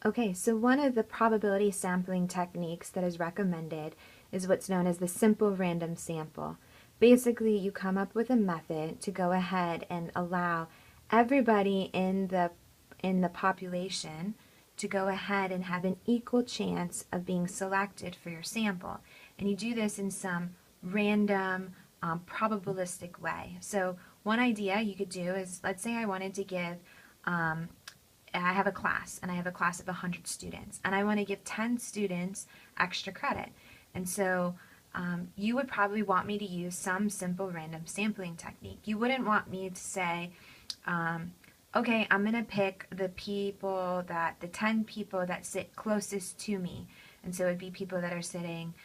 Okay, so one of the probability sampling techniques that is recommended is what's known as the simple random sample. Basically, you come up with a method to go ahead and allow everybody in the population to go ahead and have an equal chance of being selected for your sample. And you do this in some random, probabilistic way. So one idea you could do is, let's say I wanted to give um, I have a class and I have a class of 100 students and I want to give 10 students extra credit. And so you would probably want me to use some simple random sampling technique. You wouldn't want me to say, okay, I'm going to pick the 10 people that sit closest to me. And so it would be people that are sitting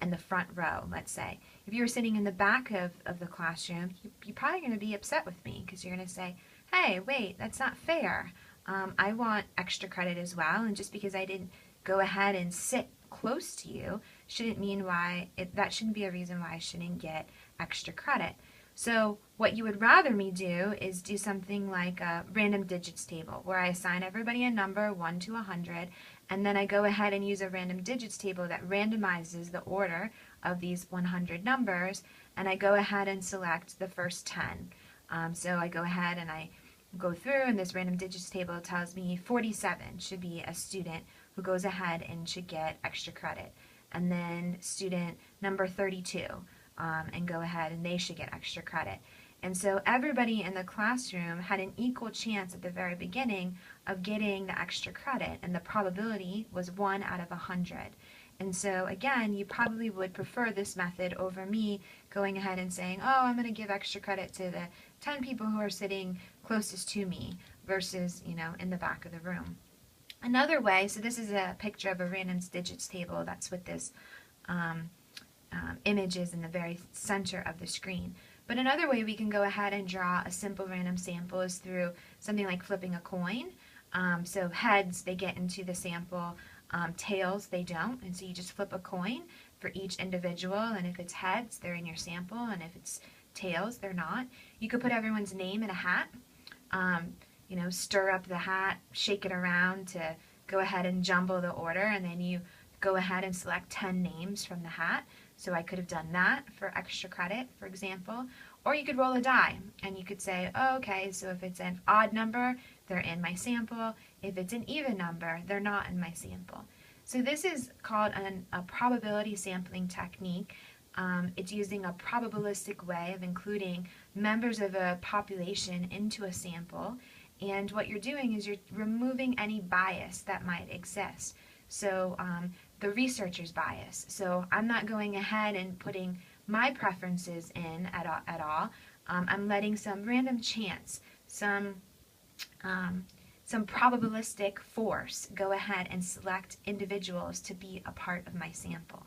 in the front row, let's say. If you were sitting in the back of the classroom, you're probably going to be upset with me because you're going to say, hey, wait, that's not fair. I want extra credit as well, and just because I didn't go ahead and sit close to you that shouldn't be a reason why I shouldn't get extra credit. So what you would rather me do is do something like a random digits table where I assign everybody a number 1 to 100, and then I go ahead and use a random digits table that randomizes the order of these 100 numbers, and I go ahead and select the first 10. So I go ahead and I go through, and this random digits table tells me 47 should be a student who goes ahead and should get extra credit. And then student number 32, and go ahead and they should get extra credit. And so everybody in the classroom had an equal chance at the very beginning of getting the extra credit, and the probability was 1 out of 100. And so again, you probably would prefer this method over me going ahead and saying, oh, I'm going to give extra credit to the 10 people who are sitting closest to me versus, in the back of the room. Another way, so this is a picture of a random digits table. That's what this image is in the very center of the screen. But another way we can go ahead and draw a simple random sample is through something like flipping a coin. So heads, they get into the sample. Tails, they don't. And so you just flip a coin for each individual. And if it's heads, they're in your sample. And if it's tails, they're not. You could put everyone's name in a hat. Stir up the hat, shake it around to go ahead and jumble the order. And then you go ahead and select 10 names from the hat. So I could have done that for extra credit, for example. Or you could roll a die and you could say, oh, okay, so if it's an odd number, they're in my sample. If it's an even number, they're not in my sample. So this is called a probability sampling technique. It's using a probabilistic way of including members of a population into a sample. And what you're doing is you're removing any bias that might exist. So the researcher's bias. So I'm not going ahead and putting my preferences in at all. I'm letting some random chance, some probabilistic force go ahead and select individuals to be a part of my sample.